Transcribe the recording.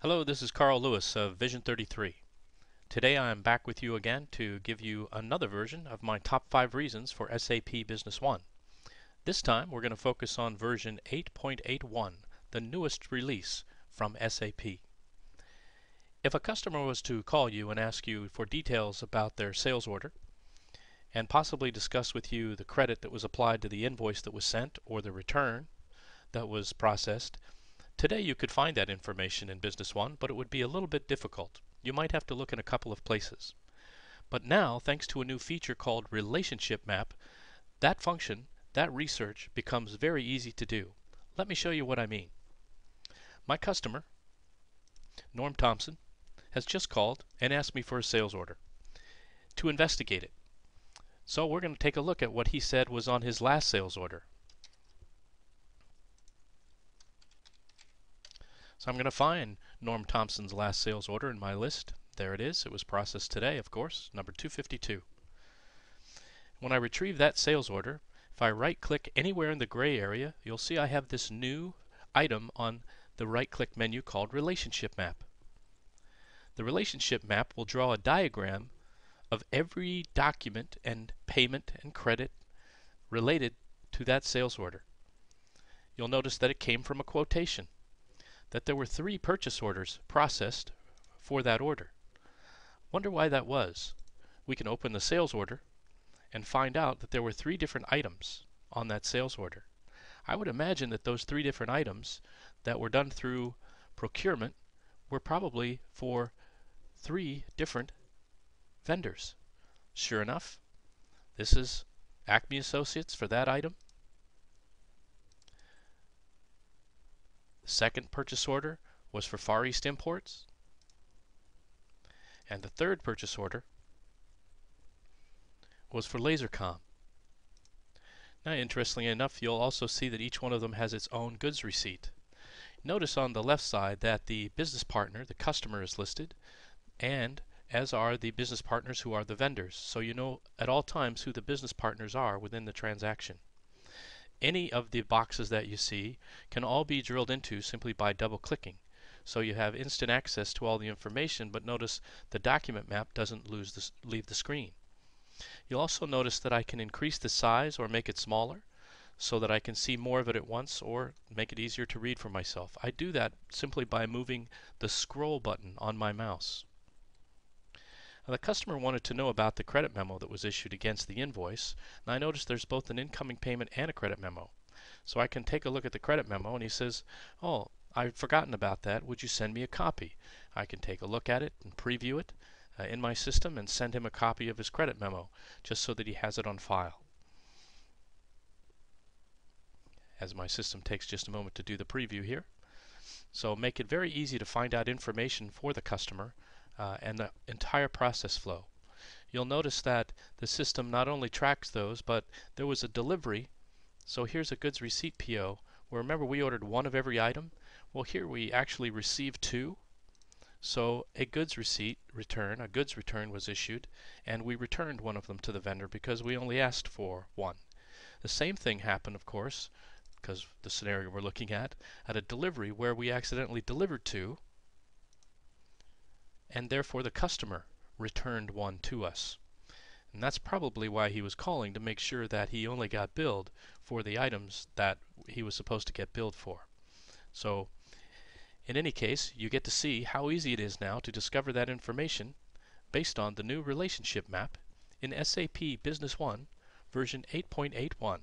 Hello, this is Carl Lewis of Vision 33. Today I am back with you again to give you another version of my top 5 reasons for SAP Business One. This time we're going to focus on version 8.81, the newest release from SAP. If a customer was to call you and ask you for details about their sales order, and possibly discuss with you the credit that was applied to the invoice that was sent or the return that was processed, today you could find that information in Business One, but it would be a little bit difficult. You might have to look in a couple of places. But now, thanks to a new feature called Relationship Map, that function, that research, becomes very easy to do. Let me show you what I mean. My customer, Norm Thompson, has just called and asked me for a sales order to investigate it. So we're going to take a look at what he said was on his last sales order. So I'm going to find Norm Thompson's last sales order in my list. There it is. It was processed today, of course, number 252. When I retrieve that sales order, if I right-click anywhere in the gray area, you'll see I have this new item on the right-click menu called Relationship Map. The Relationship Map will draw a diagram of every document and payment and credit related to that sales order. You'll notice that it came from a quotation, that there were 3 purchase orders processed for that order. Wonder why that was. We can open the sales order and find out that there were 3 different items on that sales order. I would imagine that those 3 different items that were done through procurement were probably for 3 different vendors. Sure enough, this is Acme Associates for that item. The second purchase order was for Far East Imports. And the third purchase order was for Lasercom. Now, interestingly enough, you'll also see that each one of them has its own goods receipt. Notice on the left side that the business partner, the customer, is listed, and as are the business partners who are the vendors. So you know at all times who the business partners are within the transaction. Any of the boxes that you see can all be drilled into simply by double-clicking. So you have instant access to all the information, but notice the document map doesn't leave the screen. You'll also notice that I can increase the size or make it smaller so that I can see more of it at once or make it easier to read for myself. I do that simply by moving the scroll button on my mouse. Now, the customer wanted to know about the credit memo that was issued against the invoice, and I noticed there's both an incoming payment and a credit memo. So I can take a look at the credit memo, and he says, "Oh, I've forgotten about that. Would you send me a copy?" I can take a look at it and preview it in my system and send him a copy of his credit memo, just so that he has it on file. As my system takes just a moment to do the preview here. So make it very easy to find out information for the customer and the entire process flow. You'll notice that the system not only tracks those, but there was a delivery. So here's a goods receipt PO. Well, remember we ordered 1 of every item? Well, here we actually received 2. So a goods return was issued, and we returned 1 of them to the vendor because we only asked for 1. The same thing happened, of course, because the scenario we're looking at a delivery where we accidentally delivered 2, and therefore the customer returned 1 to us. And that's probably why he was calling, to make sure that he only got billed for the items that he was supposed to get billed for. So in any case, you get to see how easy it is now to discover that information based on the new relationship map in SAP Business One version 8.81.